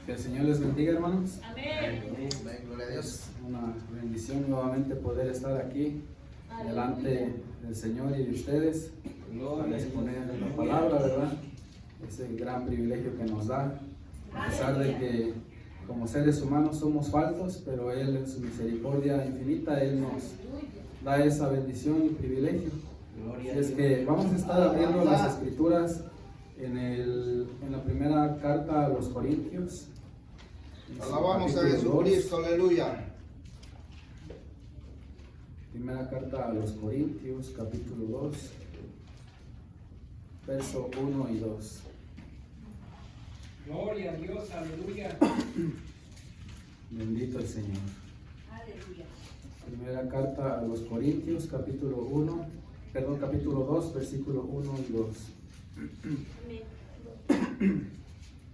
Que el Señor les bendiga, hermanos. Amén. Amén. Gloria a Dios. Es una bendición nuevamente poder estar aquí delante del Señor y de ustedes para exponer la palabra, ¿verdad? Ese gran privilegio que nos da, a pesar de que como seres humanos somos faltos, pero Él en su misericordia infinita, Él nos da esa bendición y privilegio. Así es que vamos a estar abriendo las escrituras en la primera carta a los Corintios. Alabamos a Jesucristo, aleluya. Primera carta a los Corintios, capítulo 2, verso 1 y 2. Gloria a Dios, aleluya. Bendito el Señor. Aleluya. Primera carta a los Corintios, capítulo 2, versículo 1 y 2.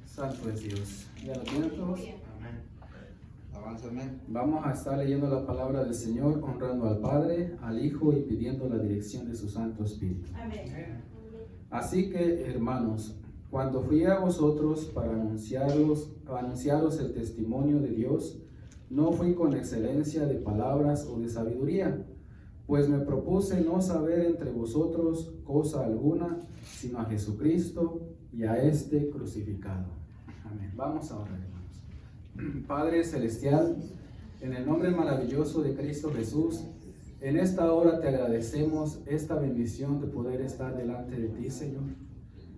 Santo es Dios. ¿Ya lo tienen todos? Amén. Avanza, amén. Vamos a estar leyendo la palabra del Señor, honrando al Padre, al Hijo y pidiendo la dirección de su Santo Espíritu. Amén. Así que, hermanos, cuando fui a vosotros para anunciaros el testimonio de Dios, no fui con excelencia de palabras o de sabiduría, pues me propuse no saber entre vosotros cosa alguna, sino a Jesucristo y a este crucificado. Amén. Vamos a orar, hermanos. Padre Celestial, en el nombre maravilloso de Cristo Jesús, en esta hora te agradecemos esta bendición de poder estar delante de ti, Señor.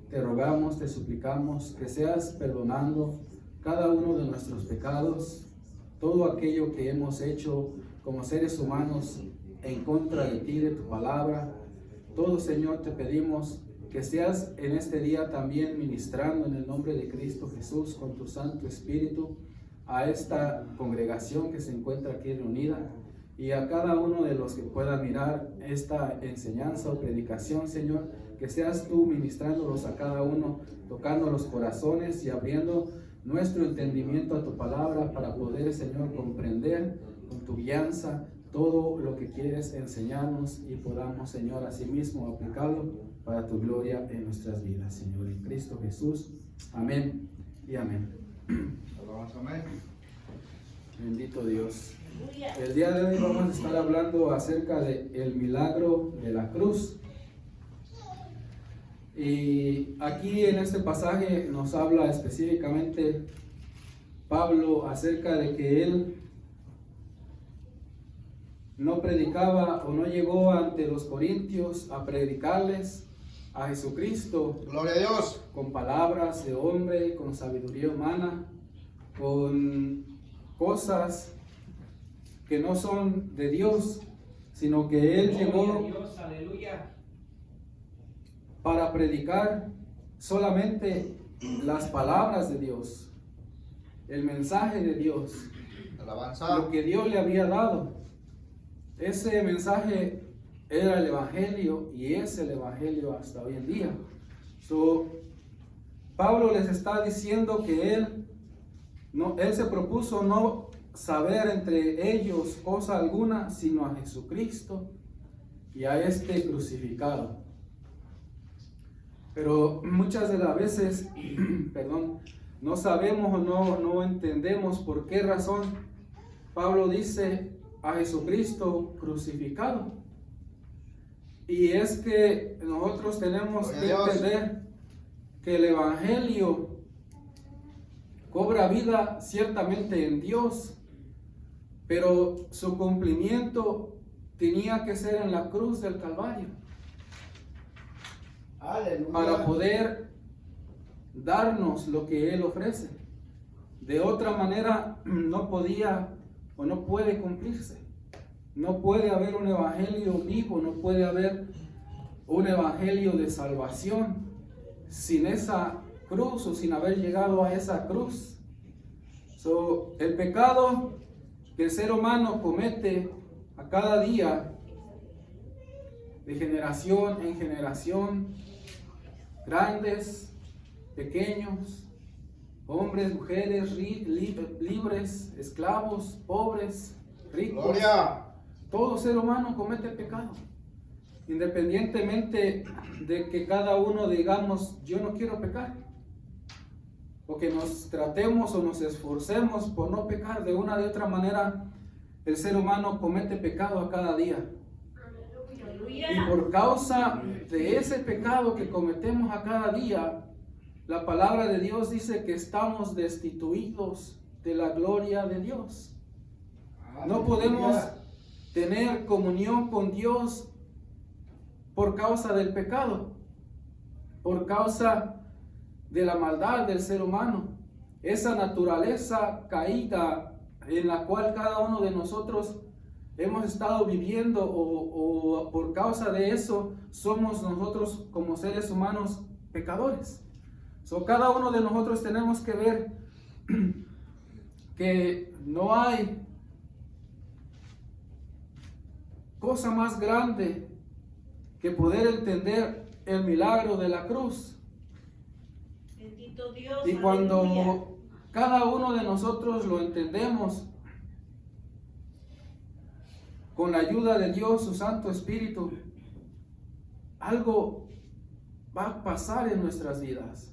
Te rogamos, te suplicamos que seas perdonando cada uno de nuestros pecados, todo aquello que hemos hecho como seres humanos en contra de ti, de tu palabra. Todo, Señor, te pedimos que seas en este día también ministrando en el nombre de Cristo Jesús con tu Santo Espíritu a esta congregación que se encuentra aquí reunida y a cada uno de los que pueda mirar esta enseñanza o predicación, Señor, que seas tú ministrándolos a cada uno, tocando los corazones y abriendo nuestro entendimiento a tu palabra para poder, Señor, comprender con tu guianza todo lo que quieres enseñarnos y podamos, Señor, asimismo aplicarlo para tu gloria en nuestras vidas, Señor, en Cristo Jesús. Amén y amén. Alabamos, amén. Bendito Dios. El día de hoy vamos a estar hablando acerca del milagro de la cruz. Y aquí en este pasaje nos habla específicamente Pablo acerca de que él no predicaba o no llegó ante los corintios a predicarles a Jesucristo. Gloria a Dios. Con palabras de hombre, con sabiduría humana, con cosas que no son de Dios, sino que él Gloria llegó a Dios, aleluya. para predicar solamente las palabras de Dios, el mensaje de Dios, Alabanza. lo que Dios le había dado. Ese mensaje era el Evangelio y es el Evangelio hasta hoy en día. Pablo les está diciendo que él se propuso no saber entre ellos cosa alguna, sino a Jesucristo y a este crucificado. Pero muchas de las veces, no sabemos o no entendemos por qué razón Pablo dice a Jesucristo crucificado. Y es que nosotros tenemos que entender que el Evangelio cobra vida ciertamente en Dios, pero su cumplimiento tenía que ser en la cruz del Calvario. Aleluya. Para poder darnos lo que Él ofrece. De otra manera no podía o no puede cumplirse. No puede haber un evangelio vivo, no puede haber un evangelio de salvación sin esa cruz o sin haber llegado a esa cruz. El pecado que el ser humano comete a cada día, de generación en generación, grandes, pequeños, hombres, mujeres, libres, esclavos, pobres, ricos. Gloria. Todo ser humano comete pecado. Independientemente de que cada uno digamos, yo no quiero pecar. o que nos tratemos o nos esforcemos por no pecar de una de otra manera, el ser humano comete pecado a cada día. Y por causa de ese pecado que cometemos a cada día, la palabra de Dios dice que estamos destituidos de la gloria de Dios. No podemos tener comunión con Dios por causa del pecado, por causa de la maldad del ser humano, esa naturaleza caída en la cual cada uno de nosotros hemos estado viviendo, o por causa de eso somos nosotros como seres humanos pecadores. Cada uno de nosotros tenemos que ver que no hay cosa más grande que poder entender el milagro de la cruz. Bendito Dios. Y cuando cada uno de nosotros lo entendemos, con la ayuda de Dios, su Santo Espíritu, algo va a pasar en nuestras vidas.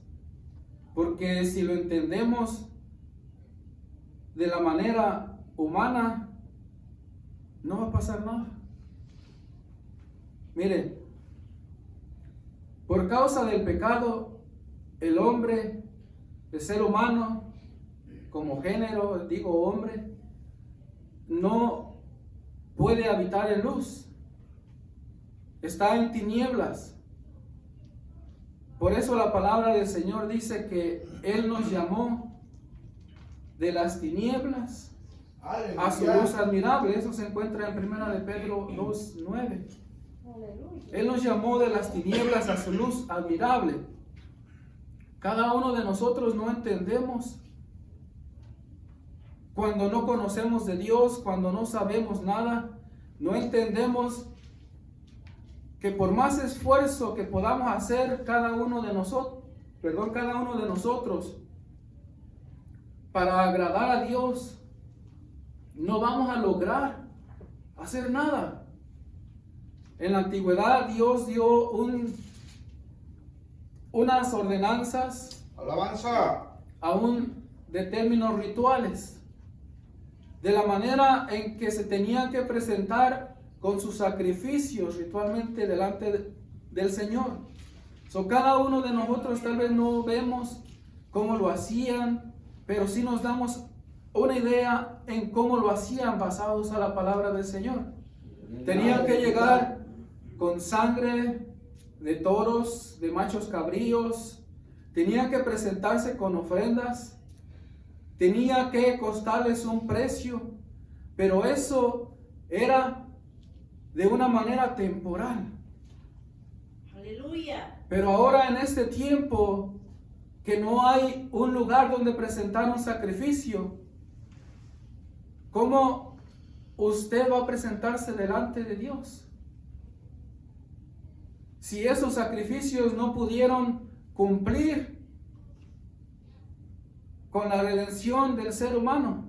Porque si lo entendemos de la manera humana, no va a pasar nada. Mire, por causa del pecado, el hombre, el ser humano, como género, digo hombre, no puede habitar en luz. Está en tinieblas. Por eso la palabra del Señor dice que Él nos llamó de las tinieblas a su luz admirable. Eso se encuentra en 1 de Pedro 2:9. Él nos llamó de las tinieblas a su luz admirable. Cada uno de nosotros no entendemos cuando no conocemos de Dios, cuando no sabemos nada, no entendemos que por más esfuerzo que podamos hacer cada uno de nosotros para agradar a Dios, no vamos a lograr hacer nada. En la antigüedad Dios dio unas ordenanzas, Alabanza. aún de términos rituales, de la manera en que se tenían que presentar con sus sacrificios ritualmente delante del Señor. Cada uno de nosotros tal vez no vemos cómo lo hacían, pero sí nos damos una idea en cómo lo hacían basados a la palabra del Señor. Tenían que llegar con sangre de toros, de machos cabríos, tenían que presentarse con ofrendas, tenía que costarles un precio, pero eso era de una manera temporal. Aleluya. Pero ahora en este tiempo que no hay un lugar donde presentar un sacrificio, ¿cómo usted va a presentarse delante de Dios? Si esos sacrificios no pudieron cumplir con la redención del ser humano,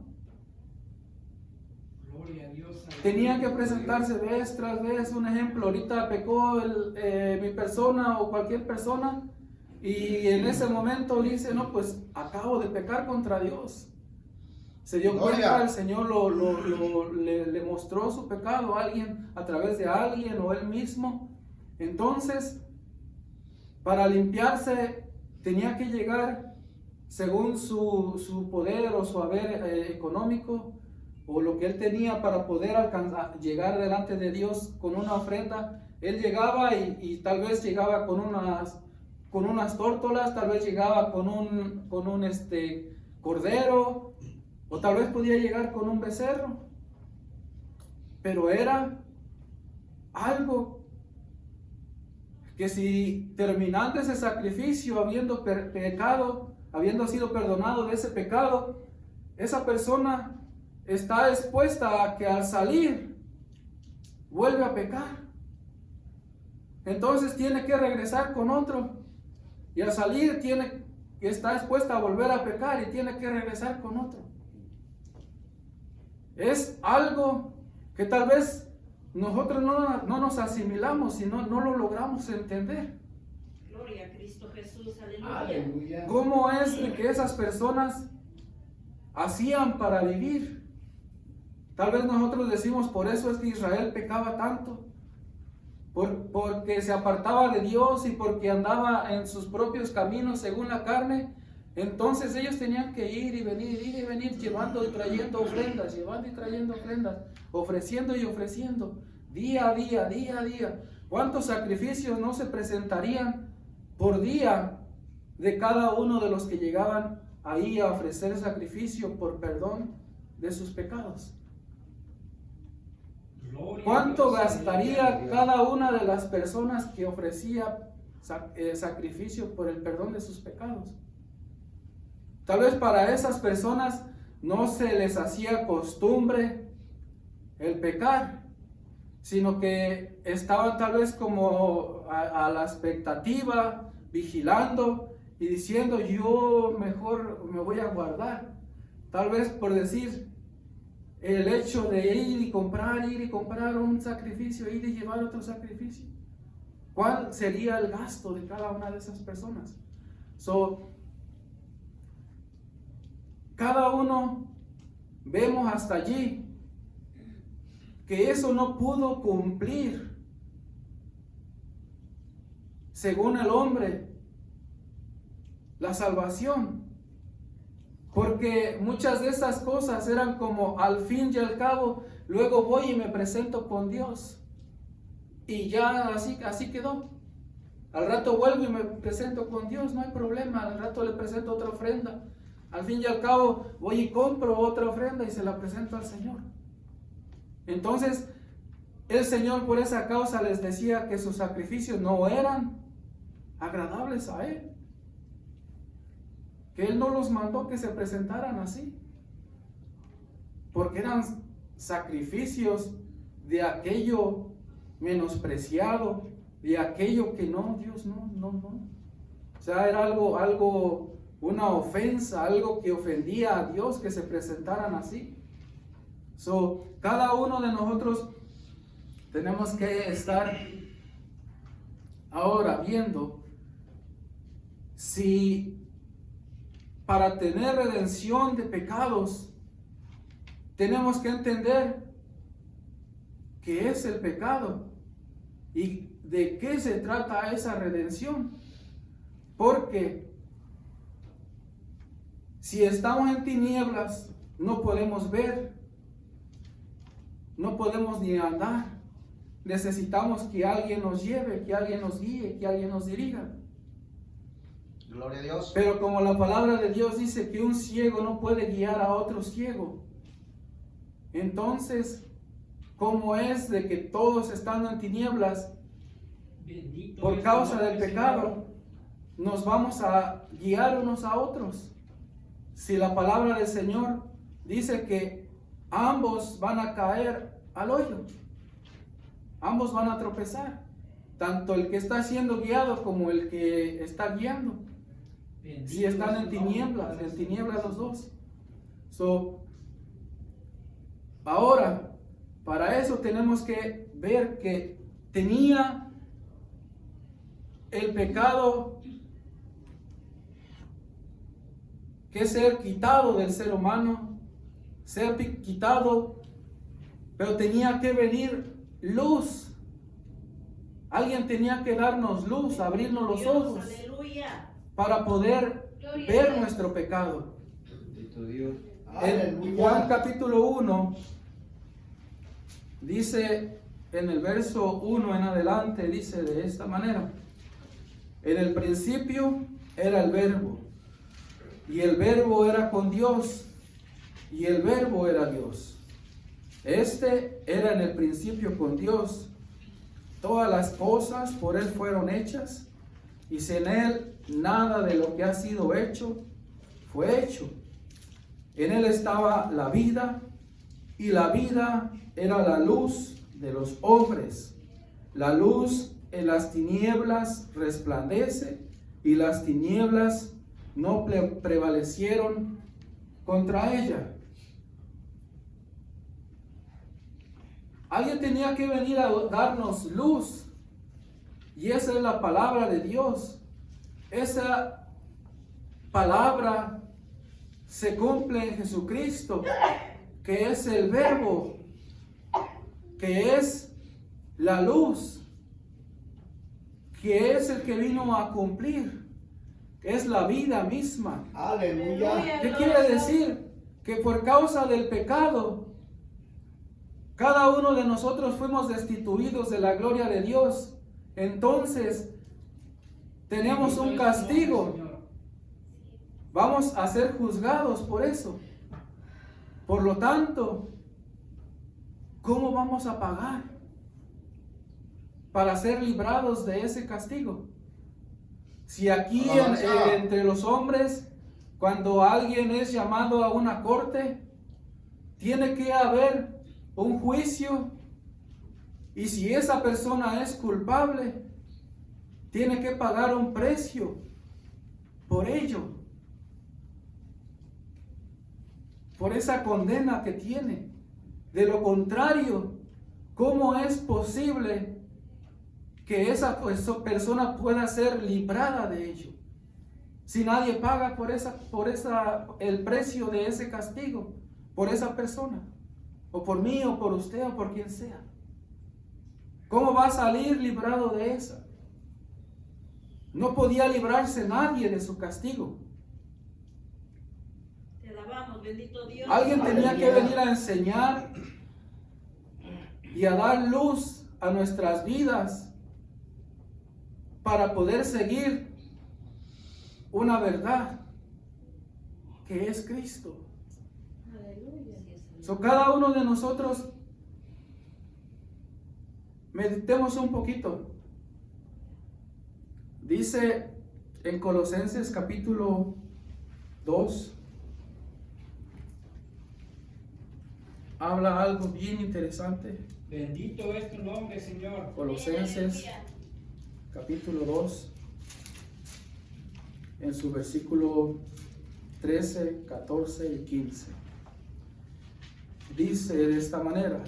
Gloria a Dios. tenían que presentarse vez tras vez. Un ejemplo, ahorita pecó mi persona o cualquier persona, y en ese momento dice, no, pues acabo de pecar contra Dios. Se dio cuenta, el Señor le mostró su pecado a alguien, a través de alguien o él mismo. Entonces, para limpiarse, tenía que llegar según su poder o su haber económico, o lo que él tenía para poder llegar delante de Dios con una ofrenda. Él llegaba y tal vez llegaba con unas tórtolas, tal vez llegaba con un cordero, o tal vez podía llegar con un becerro, pero era algo que, si terminando ese sacrificio, habiendo pecado, habiendo sido perdonado de ese pecado, esa persona está expuesta a que al salir vuelve a pecar. Entonces tiene que regresar con otro, y al salir está expuesta a volver a pecar y tiene que regresar con otro. Es algo que tal vez nosotros no nos asimilamos y no lo logramos entender. Gloria a Cristo Jesús. Aleluya. Aleluya. ¿Cómo es de que esas personas hacían para vivir? Tal vez nosotros decimos, por eso es que Israel pecaba tanto, porque se apartaba de Dios y porque andaba en sus propios caminos según la carne. Entonces ellos tenían que ir y venir, llevando y trayendo ofrendas, ofreciendo y ofreciendo, día a día. ¿Cuántos sacrificios no se presentarían por día de cada uno de los que llegaban ahí a ofrecer sacrificio por perdón de sus pecados? Gloria a ¿Cuánto Dios, gastaría aleluya. cada una de las personas que ofrecía sacrificio por el perdón de sus pecados? Tal vez para esas personas no se les hacía costumbre el pecar, sino que estaban tal vez como a la expectativa, vigilando y diciendo, yo mejor me voy a guardar. Tal vez por decir, el hecho de ir y comprar un sacrificio, ir y llevar otro sacrificio. ¿Cuál sería el gasto de cada una de esas personas? Cada uno vemos hasta allí que eso no pudo cumplir según el hombre la salvación, porque muchas de esas cosas eran como al fin y al cabo, luego voy y me presento con Dios y ya así quedó. Al rato vuelvo y me presento con Dios, no hay problema, al rato le presento otra ofrenda. Al fin y al cabo voy y compro otra ofrenda y se la presento al Señor. Entonces el Señor por esa causa les decía que sus sacrificios no eran agradables a Él, que Él no los mandó que se presentaran así, porque eran sacrificios de aquello menospreciado, de aquello que no, Dios no. O sea, era algo, una ofensa, algo que ofendía a Dios que se presentaran así. Cada uno de nosotros tenemos que estar ahora viendo si para tener redención de pecados tenemos que entender qué es el pecado y de qué se trata esa redención. Porque si estamos en tinieblas, no podemos ver, no podemos ni andar. Necesitamos que alguien nos lleve, que alguien nos guíe, que alguien nos dirija. Gloria a Dios. Pero como la palabra de Dios dice que un ciego no puede guiar a otro ciego, entonces, ¿cómo es de que todos estando en tinieblas, Bendito por es el causa nombre del del pecado, Señor. nos vamos a guiar unos a otros? Si la palabra del Señor dice que ambos van a caer al hoyo, ambos van a tropezar, tanto el que está siendo guiado como el que está guiando. Bendito Si están es en el nombre tinieblas del Señor. los dos. Ahora, para eso tenemos que ver que tenía el pecado que ser quitado del ser humano, ser quitado, pero tenía que venir luz. Alguien tenía que darnos luz, abrirnos los Dios, ojos aleluya. para poder Gloria a ver Dios. nuestro pecado. Bendito Dios. En Juan capítulo 1 dice, en el verso 1 en adelante, dice de esta manera: en el principio era el Verbo, y el Verbo era con Dios, y el Verbo era Dios. Este era en el principio con Dios. Todas las cosas por Él fueron hechas, y sin Él nada de lo que ha sido hecho fue hecho. En Él estaba la vida, y la vida era la luz de los hombres. La luz en las tinieblas resplandece, y las tinieblas no prevalecieron contra ella. Alguien tenía que venir a darnos luz, y esa es la palabra de Dios. esa palabra se cumple en Jesucristo, que es el Verbo, que es la luz, que es el que vino a cumplir, que es la vida misma. Aleluya. ¿Qué quiere decir? Que por causa del pecado, cada uno de nosotros fuimos destituidos de la gloria de Dios. Entonces, tenemos un castigo. Vamos a ser juzgados por eso. Por lo tanto, ¿cómo vamos a pagar para ser librados de ese castigo? Si aquí entre los hombres, cuando alguien es llamado a una corte, tiene que haber un juicio, y si esa persona es culpable, tiene que pagar un precio por ello, por esa condena que tiene. De lo contrario, ¿cómo es posible que esa persona pueda ser librada de ello si nadie paga por el precio de ese castigo por esa persona, o por mí, o por usted, o por quien sea? ¿Cómo va a salir librado de esa? No podía librarse nadie de su castigo. Te alabamos, bendito Dios. Alguien tenía que venir a enseñar y a dar luz a nuestras vidas para poder seguir una verdad que es Cristo. Aleluya. So, cada uno de nosotros meditemos un poquito. Dice en Colosenses capítulo 2, habla algo bien interesante. Bendito es tu nombre, Señor. Colosenses capítulo 2, en su versículo 13, 14 y 15. Dice de esta manera: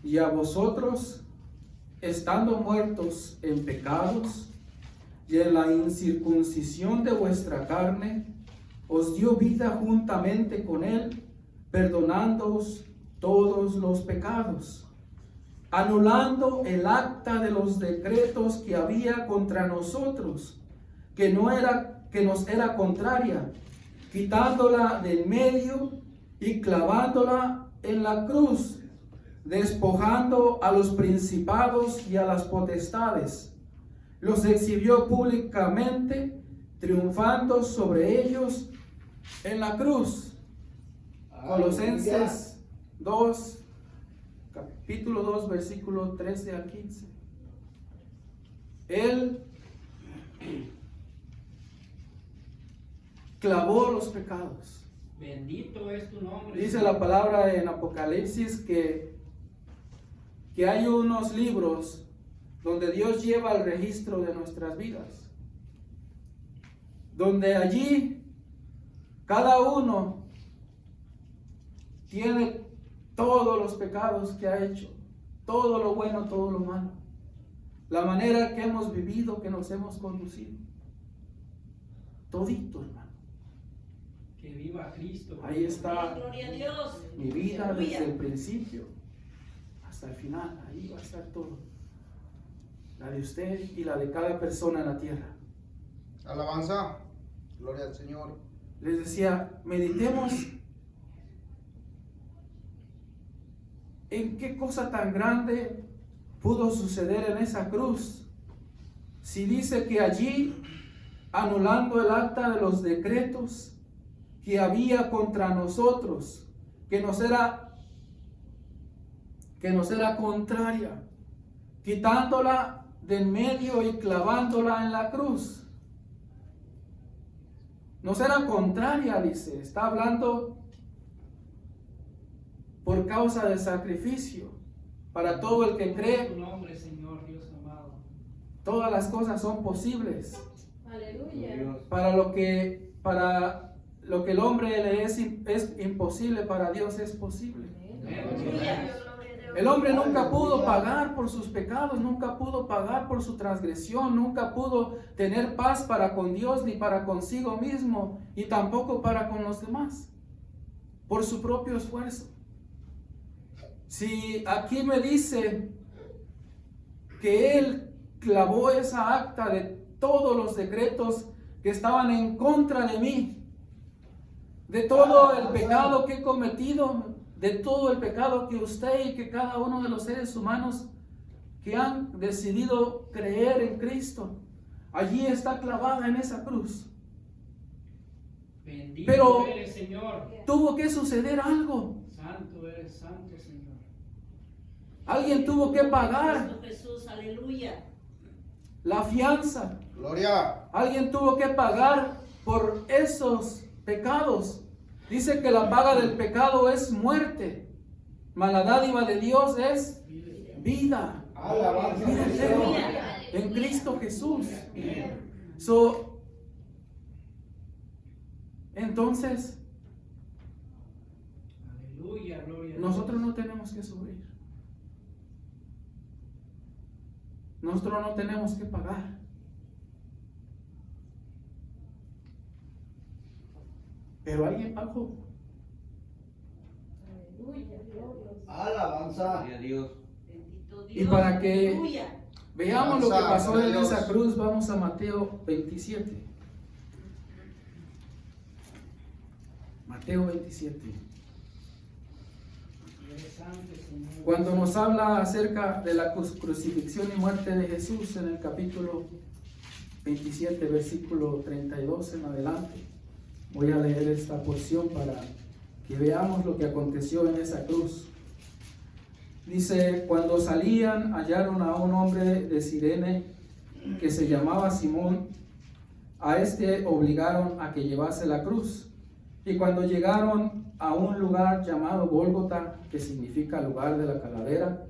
y a vosotros, estando muertos en pecados y en la incircuncisión de vuestra carne, os dio vida juntamente con él, perdonándoos todos los pecados, anulando el acta de los decretos que había contra nosotros, que nos era contraria, quitándola del medio y clavándola en la cruz, despojando a los principados y a las potestades. Los exhibió públicamente, triunfando sobre ellos en la cruz. Colosenses 2, capítulo 2, versículo 13 al 15. Él clavó los pecados. Bendito es tu nombre. Dice la palabra en Apocalipsis que hay unos libros donde Dios lleva el registro de nuestras vidas, donde allí cada uno tiene todos los pecados que ha hecho, todo lo bueno, todo lo malo, la manera que hemos vivido, que nos hemos conducido, todito, hermano. Que viva Cristo. Ahí está Gloria a Dios. mi vida Aleluya. desde el principio hasta el final. Ahí va a estar todo, la de usted y la de cada persona en la tierra. Alabanza. Gloria al Señor. Les decía, meditemos en qué cosa tan grande pudo suceder en esa cruz. Si dice que allí, anulando el acta de los decretos que había contra nosotros, que nos era contraria, quitándola del medio y clavándola en la cruz. Nos era contraria, dice, está hablando por causa del sacrificio. Para todo el que cree, Tu nombre, Señor Dios amado. todas las cosas son posibles. Aleluya. Para lo que el hombre le es imposible, para Dios es posible. Aleluya. Gloria a El hombre nunca pudo pagar por sus pecados, nunca pudo pagar por su transgresión, nunca pudo tener paz para con Dios ni para consigo mismo y tampoco para con los demás, por su propio esfuerzo. Si aquí me dice que Él clavó esa acta de todos los decretos que estaban en contra de mí, de todo el pecado que he cometido, de todo el pecado que usted y que cada uno de los seres humanos que han decidido creer en Cristo, allí está clavada en esa cruz. Bendito Pero eres, Señor. tuvo que suceder algo. Santo eres, santo Señor. Alguien tuvo que pagar Cristo Jesús, aleluya. la fianza. Gloria. Alguien tuvo que pagar por esos pecados. Dice que la paga del pecado es muerte, mas la dádiva de Dios es vida. Alabanza. Vida eterna en Cristo Jesús. Entonces, Aleluya, gloria a Dios. nosotros no tenemos que sufrir. Nosotros no tenemos que pagar. Pero alguien pagó. Aleluya, gloria. Alabanza. Gloria a Dios. Bendito Dios. Y para que aleluya. veamos lo que pasó en Dios. esa cruz, vamos a Mateo 27. Mateo 27. Eres santo, Señor. Cuando nos habla acerca de la crucifixión y muerte de Jesús en el capítulo 27, versículo 32 en adelante. Voy a leer esta porción para que veamos lo que aconteció en esa cruz. Dice, cuando salían hallaron a un hombre de Cirene que se llamaba Simón. A este obligaron a que llevase la cruz. Y cuando llegaron a un lugar llamado Gólgota, que significa lugar de la calavera,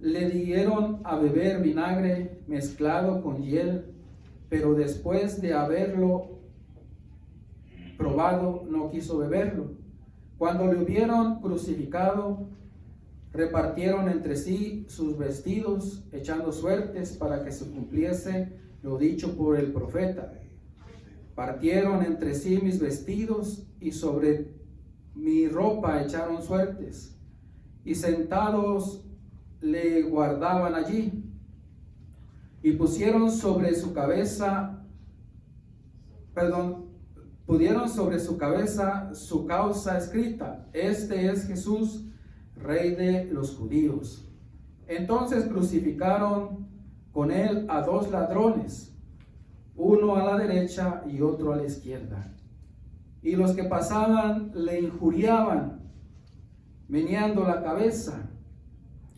le dieron a beber vinagre mezclado con hiel, pero después de haberlo probado no quiso beberlo. Cuando le hubieron crucificado, repartieron entre sí sus vestidos, echando suertes para que se cumpliese lo dicho por el profeta. Partieron entre sí mis vestidos y sobre mi ropa echaron suertes, y sentados le guardaban allí, y pusieron sobre su cabeza su causa escrita: este es Jesús, Rey de los judíos. Entonces crucificaron con él a dos ladrones, uno a la derecha y otro a la izquierda. Y los que pasaban le injuriaban, meneando la cabeza,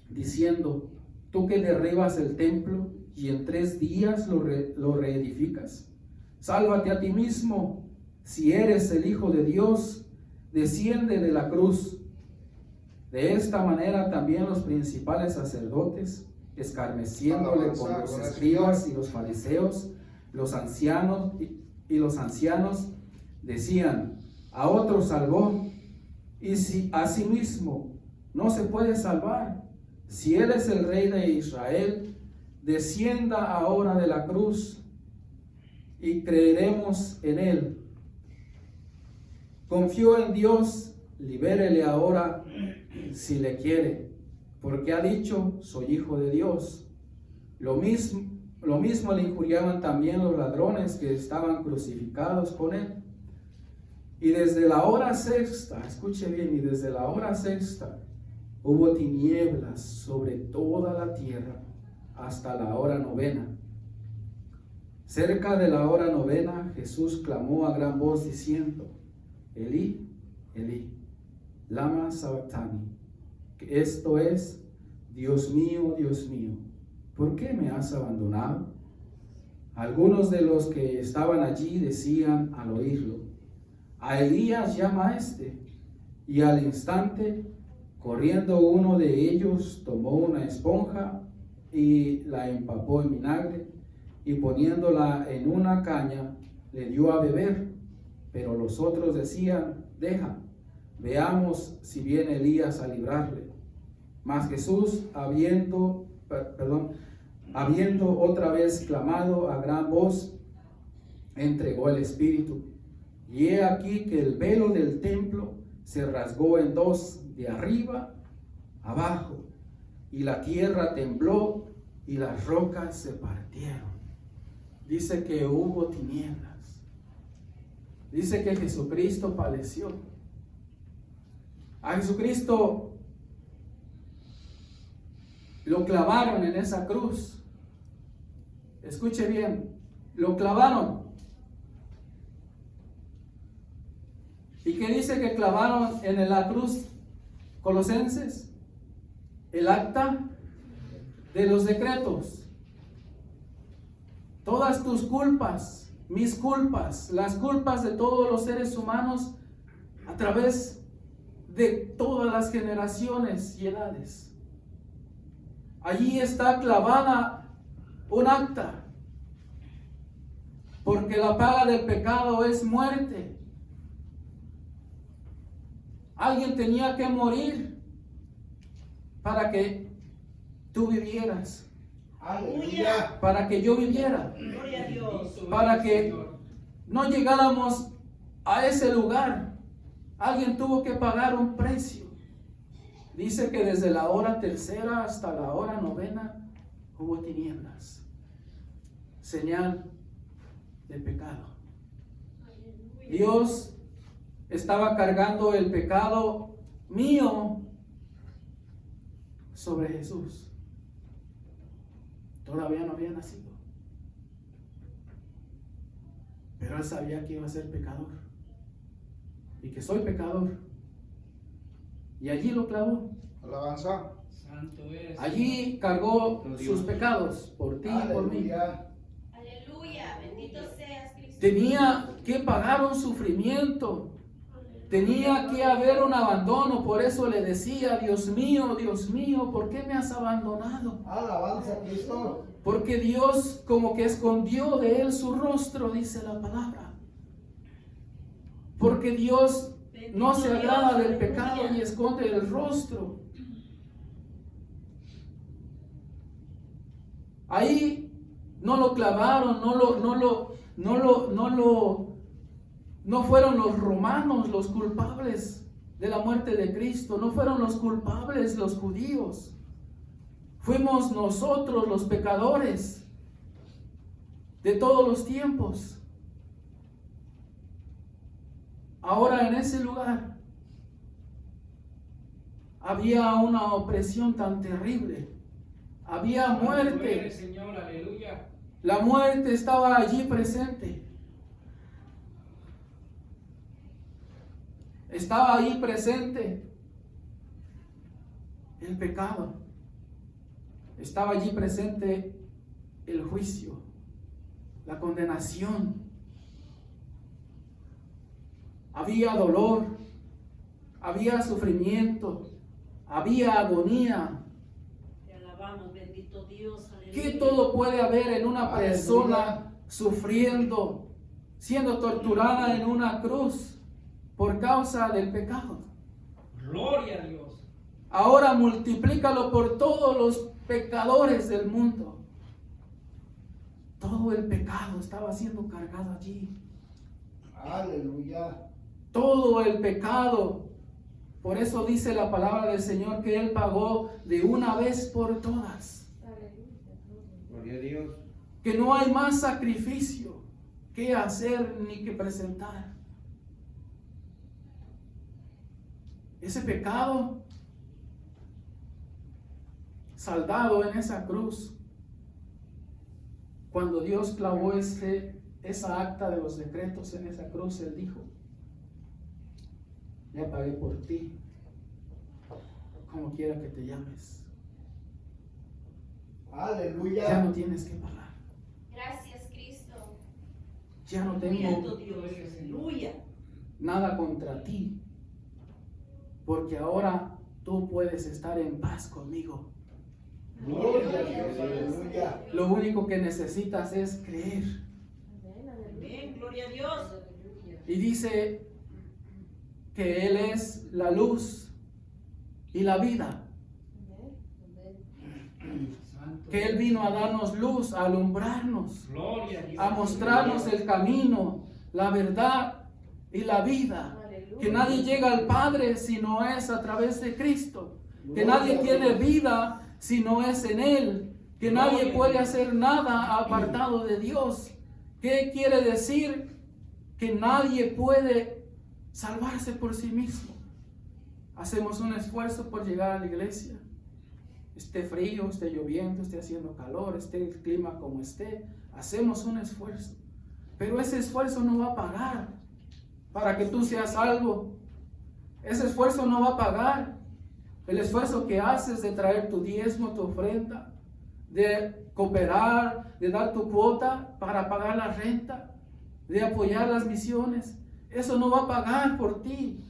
diciendo: tú que derribas el templo y en 3 días lo reedificas, sálvate a ti mismo. Si eres el Hijo de Dios, desciende de la cruz. De esta manera también los principales sacerdotes, escarneciéndole con los escribas y los fariseos, los ancianos decían: a otro salvó, y si a sí mismo no se puede salvar. Si él es el Rey de Israel, descienda ahora de la cruz y creeremos en él. Confió en Dios, libérele ahora si le quiere, porque ha dicho: soy hijo de Dios. Lo mismo le injuriaban también los ladrones que estaban crucificados con él. Y desde la hora sexta, escuche bien, y desde la hora sexta hubo tinieblas sobre toda la tierra hasta la hora novena. Cerca de la hora novena, Jesús clamó a gran voz diciendo: Elí, Elí, lama sabactani. Esto es: Dios mío, ¿por qué me has abandonado? Algunos de los que estaban allí decían al oírlo: a Elías llama a este. Y al instante, corriendo uno de ellos, tomó una esponja y la empapó en vinagre, y poniéndola en una caña, le dio a beber. Pero los otros decían: deja, veamos si viene Elías a librarle. Mas Jesús, habiendo otra vez clamado a gran voz, entregó el Espíritu. Y he aquí que el velo del templo se rasgó en dos, de arriba abajo, y la tierra tembló y las rocas se partieron. Dice que hubo tinieblas. Dice que Jesucristo padeció. A Jesucristo lo clavaron en esa cruz. Escuche bien, lo clavaron. ¿Y qué dice que clavaron en la cruz? Colosenses, el acta de los decretos. Todas tus culpas, mis culpas, las culpas de todos los seres humanos a través de todas las generaciones y edades. Allí está clavada un acta, porque la paga del pecado es muerte. Alguien tenía que morir para que tú vivieras, Aleluya. para que yo viviera, Gloria a Dios. para que no llegáramos a ese lugar. Alguien tuvo que pagar un precio. Dice que desde la hora tercera hasta la hora novena hubo tinieblas, señal de pecado. Dios estaba cargando el pecado mío sobre Jesús. Todavía no había nacido, pero él sabía que iba a ser pecador y que soy pecador, y allí lo clavó. Alabanza. Santo es. Allí cargó sus pecados por ti y por mí. Aleluya. Aleluya. Bendito seas, Cristo. Tenía que pagar un sufrimiento. Tenía que haber un abandono. Por eso le decía: Dios mío, ¿por qué me has abandonado? Alabanza a Cristo. Porque Dios como que escondió de él su rostro, dice la palabra. Porque Dios no se agrada del pecado y esconde el rostro. Ahí no lo clavaron, no fueron los romanos los culpables de la muerte de Cristo, no fueron los culpables los judíos. Fuimos nosotros los pecadores de todos los tiempos. Ahora en ese lugar había una opresión tan terrible, había Santo muerte. eres, Señor, aleluya. La muerte estaba allí presente. Estaba ahí presente el pecado. Estaba allí presente el juicio, la condenación. Había dolor, había sufrimiento, había agonía. Te alabamos, bendito Dios. Aleluya. ¿Qué todo puede haber en una persona sufriendo, siendo torturada en una cruz por causa del pecado? Gloria a Dios. Ahora multiplícalo por todos los pecadores del mundo. Todo el pecado estaba siendo cargado allí. Aleluya. Todo el pecado. Por eso dice la palabra del Señor que Él pagó de una vez por todas. Gloria a Dios. Que no hay más sacrificio que hacer ni que presentar. Ese pecado saldado en esa cruz, cuando Dios clavó esa acta de los decretos en esa cruz, Él dijo: ya pagué por ti, como quiera que te llames. Ya Aleluya. no tienes que pagar. Gracias, Cristo. Ya no Bendito tengo Dios. Aleluya. nada contra ti, porque ahora tú puedes estar en paz conmigo. Gloria a Dios. Aleluya. Lo único que necesitas es creer. Amén. Gloria a Dios. Y dice que Él es la luz y la vida. que Él vino a darnos luz, a alumbrarnos, Gloria a Dios. a mostrarnos el camino, la verdad y la vida. Que nadie llega al Padre si no es a través de Cristo. Que nadie tiene vida si no es en Él. Que nadie puede hacer nada apartado de Dios. ¿Qué quiere decir? Que nadie puede salvarse por sí mismo. Hacemos un esfuerzo por llegar a la iglesia. Esté frío, esté lloviendo, esté haciendo calor, esté el clima como esté. Hacemos un esfuerzo. Pero ese esfuerzo no va a pagar para que tú seas salvo. Ese esfuerzo no va a pagar el esfuerzo que haces de traer tu diezmo, tu ofrenda, de cooperar, de dar tu cuota para pagar la renta, de apoyar las misiones. Eso no va a pagar por ti.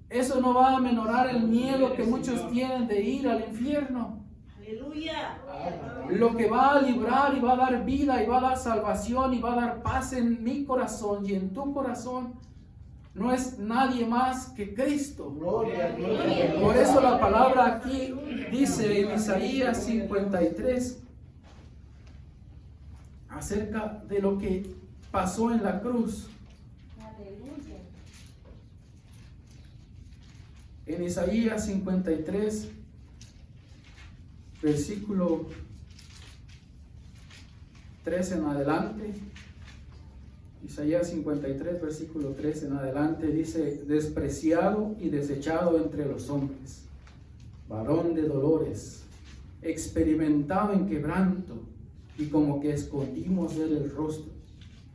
Eso no va a aminorar el miedo que muchos tienen de ir al infierno. Aleluya. Lo que va a librar y va a dar vida y va a dar salvación y va a dar paz en mi corazón y en tu corazón no es nadie más que Cristo. Gloria a Dios. Por eso la palabra aquí dice en Isaías 53 acerca de lo que pasó en la cruz. En Isaías 53, versículo 3 en adelante, Isaías 53, versículo 3 en adelante, dice: despreciado y desechado entre los hombres, varón de dolores, experimentado en quebranto, y como que escondimos de él el rostro.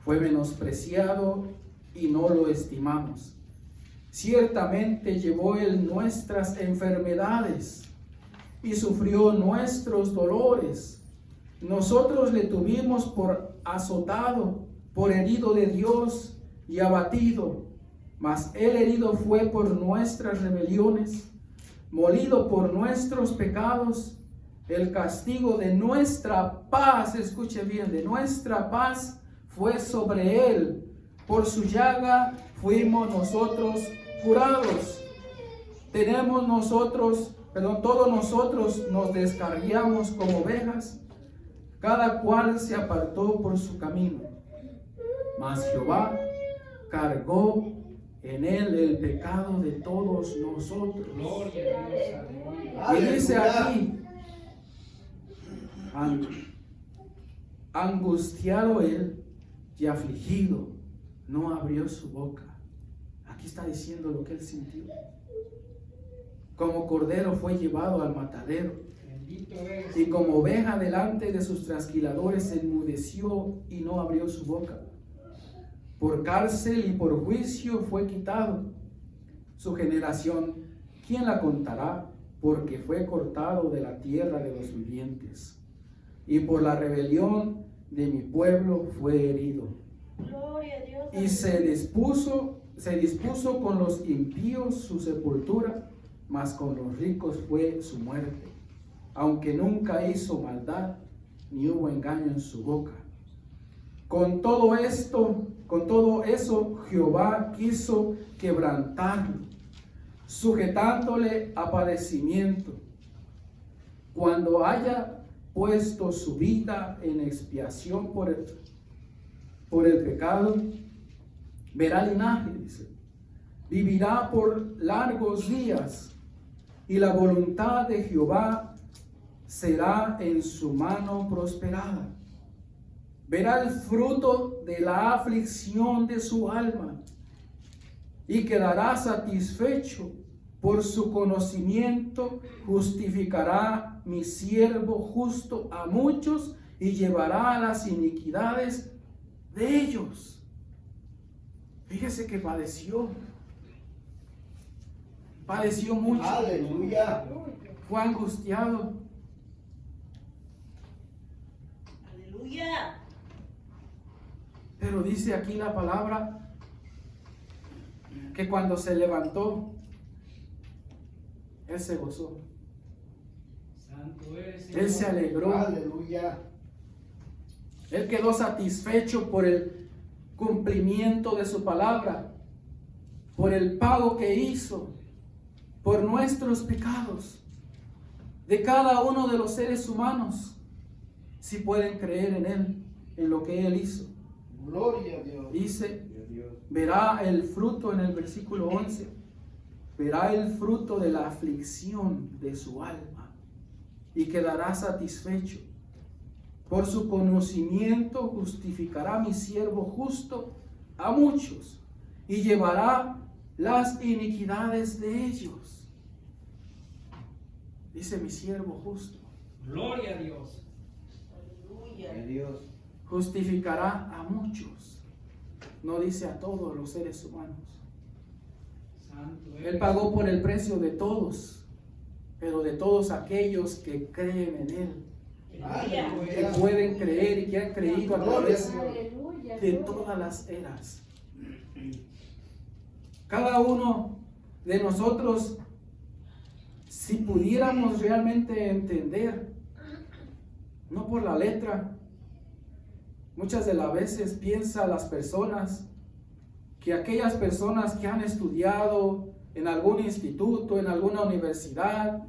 Fue menospreciado y no lo estimamos. Ciertamente llevó él nuestras enfermedades y sufrió nuestros dolores. Nosotros le tuvimos por azotado, por herido de Dios y abatido. Mas él herido fue por nuestras rebeliones, molido por nuestros pecados. El castigo de nuestra paz, escuche bien, de nuestra paz fue sobre él. Por su llaga fuimos nosotros curados. Todos nosotros nos descarriamos como ovejas, cada cual se apartó por su camino. Mas Jehová cargó en él el pecado de todos nosotros. Gloria a Dios. Y dice aquí: angustiado él y afligido, no abrió su boca. Aquí está diciendo lo que él sintió. Como cordero fue llevado al matadero, Bendito eres. y como oveja delante de sus trasquiladores se enmudeció y no abrió su boca. Por cárcel y por juicio fue quitado. Su generación, ¿quién la contará? Porque fue cortado de la tierra de los vivientes. Y por la rebelión de mi pueblo fue herido. Gloria a Dios. Y se dispuso con los impíos su sepultura, mas con los ricos fue su muerte. Aunque nunca hizo maldad, ni hubo engaño en su boca. Con todo eso, Jehová quiso quebrantarlo, sujetándole a padecimiento. Cuando haya puesto su vida en expiación por el pecado, verá linaje, dice, vivirá por largos días, y la voluntad de Jehová será en su mano prosperada. Verá el fruto de la aflicción de su alma y quedará satisfecho. Por su conocimiento justificará mi siervo justo a muchos y llevará las iniquidades de ellos. Fíjese que padeció mucho. Aleluya. Fue angustiado. Aleluya. Pero dice aquí la palabra que cuando se levantó, él se gozó. Santo eres, Señor. Él se alegró. Aleluya. Él quedó satisfecho por el cumplimiento de su palabra, por el pago que hizo por nuestros pecados. de cada uno de los seres humanos, si pueden creer en Él, en lo que Él hizo. Gloria a Dios. Dice, verá el fruto en el versículo 11, verá el fruto de la aflicción de su alma y quedará satisfecho. Por su conocimiento justificará mi siervo justo a muchos y llevará las iniquidades de ellos. Dice mi siervo justo. Gloria a Dios. Aleluya. Dios. Justificará a muchos. No dice a todos los seres humanos. Santo Él eres. pagó por el precio de todos, pero de todos aquellos que creen en Él, que pueden creer y que han creído a través Aleluya. de todas las eras. Cada uno de nosotros, si pudiéramos realmente entender, no por la letra, muchas de las veces piensan las personas que aquellas personas que han estudiado en algún instituto, en alguna universidad,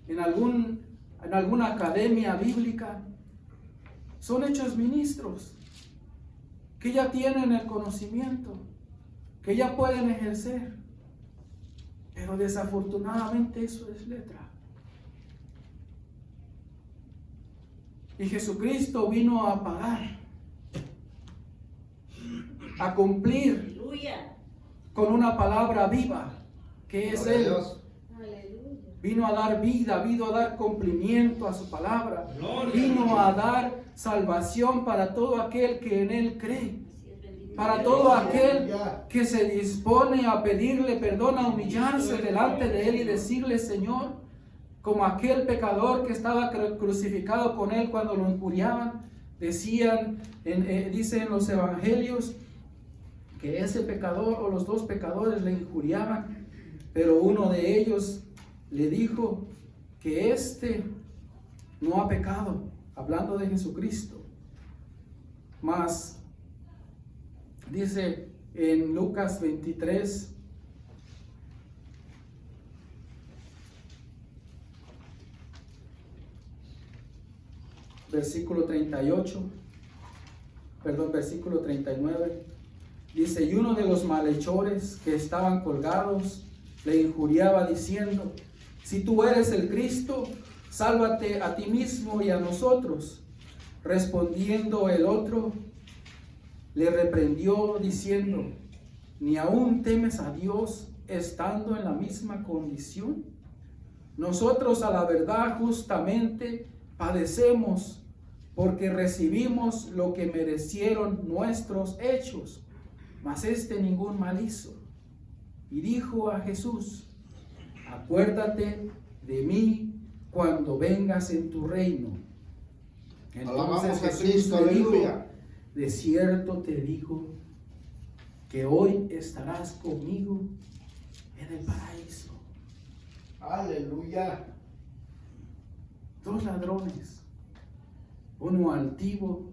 en alguna academia bíblica, son hechos ministros, que ya tienen el conocimiento, que ya pueden ejercer. Pero desafortunadamente eso es letra. Y Jesucristo vino a pagar, a cumplir Aleluya. con una palabra viva, que es Gloria a Él. Dios. Aleluya. Vino a dar vida, vino a dar cumplimiento a su palabra. Gloria. Vino a dar salvación para todo aquel que en Él cree. Así es, bendito Para Dios. todo aquel Aleluya. que se dispone a pedirle perdón, a humillarse delante de Él y decirle, Señor, como aquel pecador que estaba crucificado con Él cuando lo injuriaban, dicen en los evangelios que ese pecador o los dos pecadores le injuriaban, pero uno de ellos le dijo que éste no ha pecado, hablando de Jesucristo. Mas dice en Lucas 23, versículo 39, dice, y uno de los malhechores que estaban colgados le injuriaba diciendo, si tú eres el Cristo, sálvate a ti mismo y a nosotros. Respondiendo el otro, le reprendió diciendo, ¿ni aún temes a Dios estando en la misma condición? Nosotros a la verdad justamente padecemos porque recibimos lo que merecieron nuestros hechos, mas este ningún mal hizo. Y dijo a Jesús, acuérdate de mí cuando vengas en tu reino. Alabamos Entonces a Jesús Cristo, le dijo, aleluya. de cierto te digo que hoy estarás conmigo en el paraíso. Aleluya. Dos ladrones, uno altivo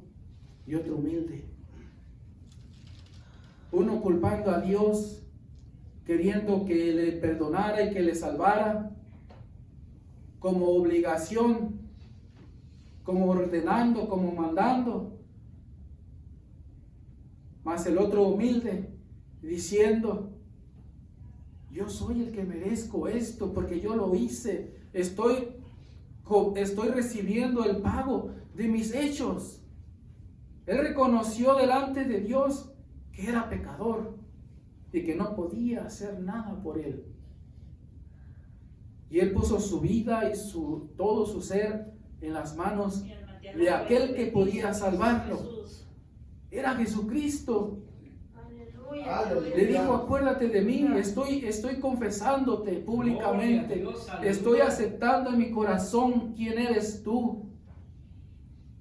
y otro humilde. Uno culpando a Dios, queriendo que le perdonara y que le salvara, como obligación, como ordenando, como mandando. Mas el otro humilde, diciendo, yo soy el que merezco esto porque yo lo hice, estoy recibiendo el pago de mis hechos. Él reconoció delante de Dios que era pecador y que no podía hacer nada por él. Y él puso su vida y todo su ser en las manos de aquel que podía salvarlo. Era Jesucristo. Aleluya. Le dijo, acuérdate de mí, estoy confesándote públicamente, Gloria a Dios, aleluya. estoy aceptando en mi corazón quién eres tú.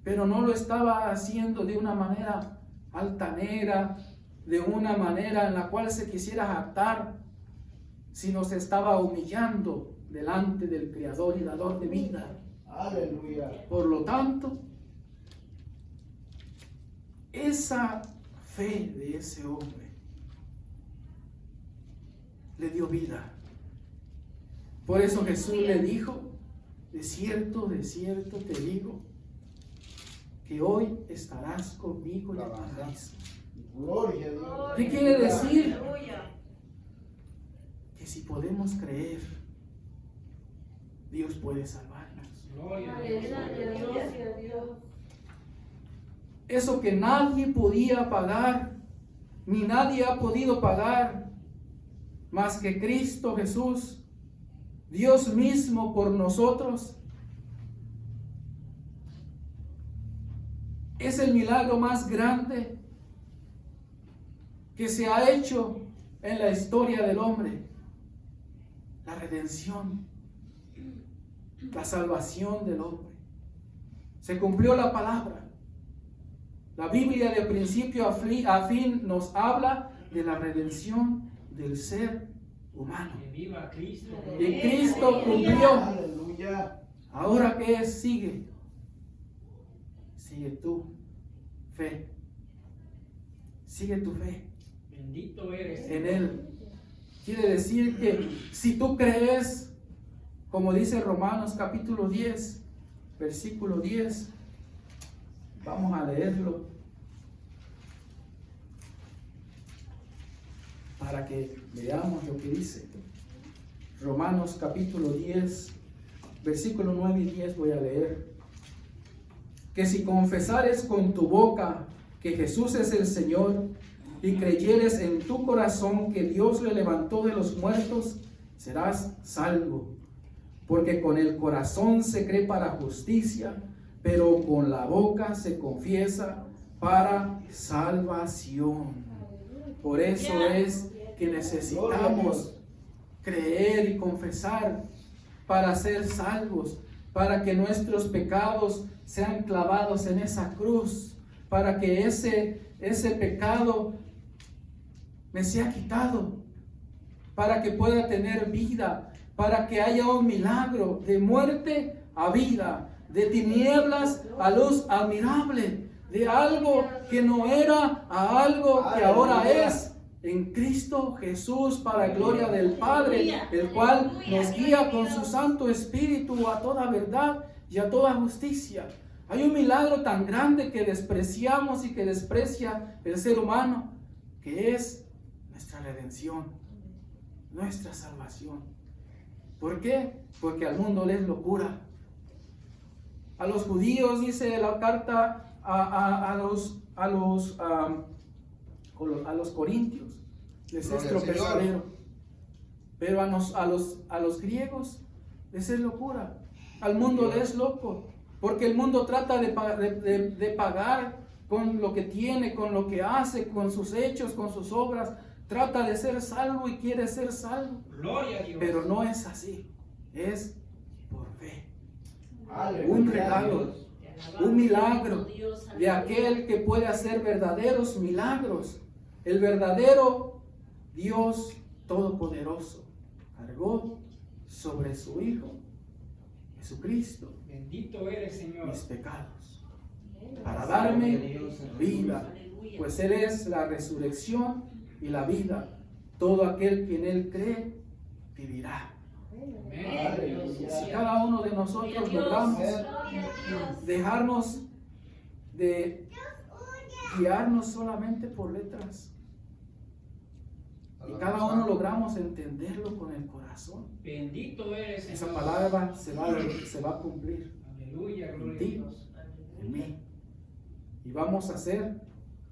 Pero no lo estaba haciendo de una manera altanera, de una manera en la cual se quisiera jactar, sino se estaba humillando delante del Creador y Dador de vida. Aleluya. Por lo tanto, esa fe de ese hombre le dio vida. Por eso Jesús le dijo de cierto te digo, que hoy estarás conmigo en el paraíso. Gloria a Dios. ¿Qué quiere decir? Aleluya. Que si podemos creer, Dios puede salvarnos. Gloria a Dios. Aleluya, Dios. Eso que nadie podía pagar, ni nadie ha podido pagar, más que Cristo Jesús, Dios mismo por nosotros. Es el milagro más grande que se ha hecho en la historia del hombre. La redención, la salvación del hombre. Se cumplió la palabra. La Biblia de principio a fin nos habla de la redención del ser humano. Que viva Cristo. Y Cristo cumplió. Aleluya. Ahora, ¿qué es? Sigue. Sigue tu fe. Sigue tu fe Bendito eres. en Él. Quiere decir que si tú crees, como dice Romanos capítulo 10, versículo 10, vamos a leerlo para que veamos lo que dice. Romanos capítulo 10, versículo 9 y 10 voy a leer. Que si confesares con tu boca que Jesús es el Señor y creyeres en tu corazón que Dios le levantó de los muertos, serás salvo. Porque con el corazón se cree para justicia, pero con la boca se confiesa para salvación. Por eso es que necesitamos creer y confesar para ser salvos, para que nuestros pecados sean clavados en esa cruz, para que ese pecado me sea quitado, para que pueda tener vida, para que haya un milagro de muerte a vida, de tinieblas a luz admirable, de algo que no era a algo que ahora es en Cristo Jesús, para gloria del Padre, el cual nos guía con su Santo Espíritu a toda verdad y a toda justicia. Hay un milagro tan grande que despreciamos y que desprecia el ser humano, que es nuestra redención, nuestra salvación. ¿Por qué? Porque al mundo le es locura. A los judíos, dice la carta a los corintios, les es tropezadero. Pero a los griegos les es locura. Al mundo le es loco. Porque el mundo trata de pagar con lo que tiene, con lo que hace, con sus hechos, con sus obras. Trata de ser salvo y quiere ser salvo. Gloria a Dios. Pero no es así. Es por fe. Aleluya. Un regalo, un milagro de aquel que puede hacer verdaderos milagros. El verdadero Dios Todopoderoso cargó sobre su Hijo Jesucristo Bendito eres, Señor. mis pecados para darme vida, pues Él es la resurrección y la vida. Todo aquel que en Él cree vivirá. Amén. Si cada uno de nosotros logramos dejarnos de guiarnos solamente por letras, y cada uno logramos entenderlo con el corazón, Bendito eres, Señor. esa palabra se va a cumplir Aleluya, gloria a ti, Dios. en mí, y vamos a ser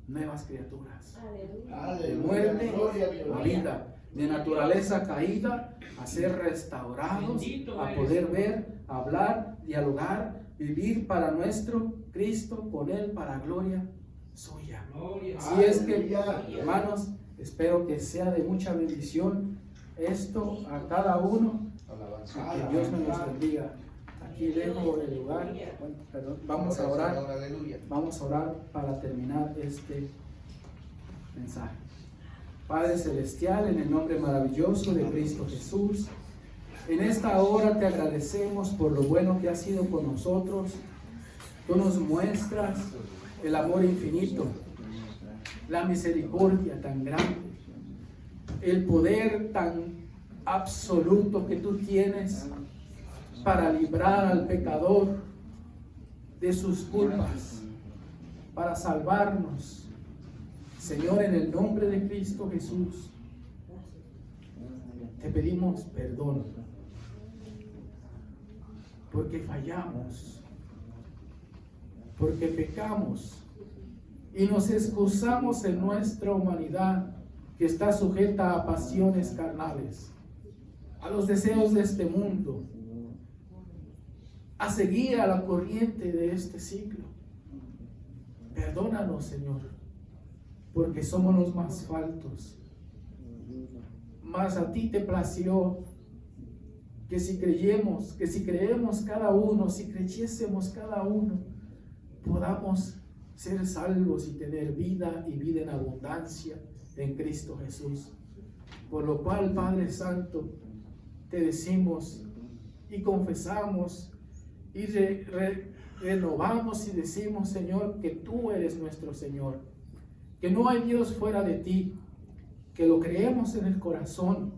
nuevas criaturas, de Aleluya. muerte Gloria a Dios. a vida, de naturaleza caída a ser restaurados, a poder ver, hablar, dialogar, vivir para nuestro Cristo, con Él para gloria suya. Gloria a Así es que, Aleluya. hermanos, espero que sea de mucha bendición esto a cada uno, y que Dios me los bendiga. Aquí dejo el lugar. Bueno, perdón. Vamos a orar. Vamos a orar para terminar este mensaje. Padre Celestial, en el nombre maravilloso de Cristo Jesús, en esta hora te agradecemos por lo bueno que has sido con nosotros. Tú nos muestras el amor infinito, la misericordia tan grande, el poder tan absoluto que tú tienes para librar al pecador de sus culpas, para salvarnos. Señor, en el nombre de Cristo Jesús, te pedimos perdón, porque fallamos, porque pecamos y nos excusamos en nuestra humanidad que está sujeta a pasiones carnales, a los deseos de este mundo, a seguir a la corriente de este siglo. Perdónanos, Señor, porque somos los más faltos. Mas a ti te plació que si creemos cada uno, si creyésemos cada uno, podamos ser salvos y tener vida y vida en abundancia en Cristo Jesús. Por lo cual, Padre Santo, te decimos y confesamos y renovamos y decimos, Señor, que tú eres nuestro Señor, que no hay Dios fuera de ti, que lo creemos en el corazón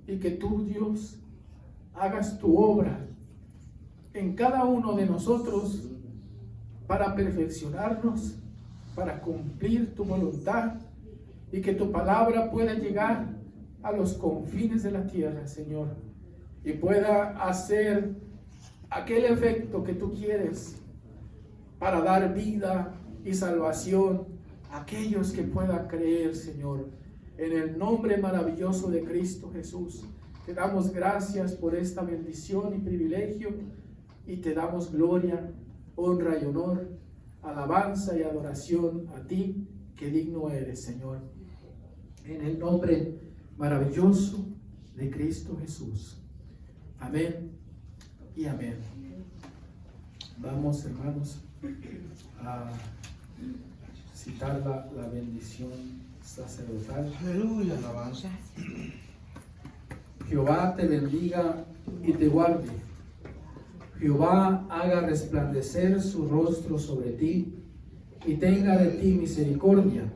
y que tú, Dios, hagas tu obra en cada uno de nosotros para perfeccionarnos, para cumplir tu voluntad y que tu palabra pueda llegar a los confines de la tierra, Señor, y pueda hacer aquel efecto que tú quieres para dar vida y salvación a aquellos que puedan creer, Señor. En el nombre maravilloso de Cristo Jesús, te damos gracias por esta bendición y privilegio y te damos gloria, honra y honor, alabanza y adoración a ti, que digno eres, Señor. En el nombre maravilloso de Cristo Jesús. Amén y amén. Vamos, hermanos, a citar la bendición sacerdotal. Aleluya, alabanza. Jehová te bendiga y te guarde. Jehová haga resplandecer su rostro sobre ti y tenga de ti misericordia.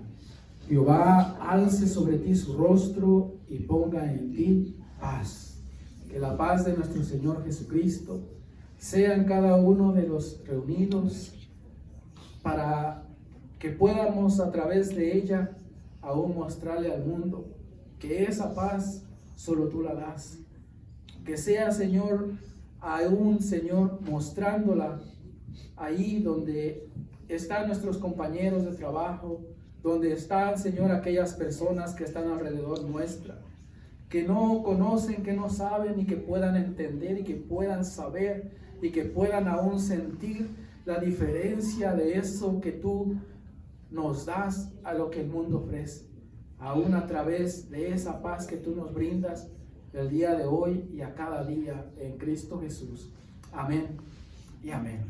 Jehová alce sobre ti su rostro y ponga en ti paz. Que la paz de nuestro Señor Jesucristo sea en cada uno de los reunidos, para que podamos a través de ella aún mostrarle al mundo que esa paz solo tú la das. Que sea, Señor, aún, Señor, mostrándola ahí donde están nuestros compañeros de trabajo, donde están, Señor, aquellas personas que están alrededor nuestra, que no conocen, que no saben, y que puedan entender y que puedan saber y que puedan aún sentir la diferencia de eso que tú nos das a lo que el mundo ofrece, aún a través de esa paz que tú nos brindas el día de hoy y a cada día en Cristo Jesús. Amén y amén.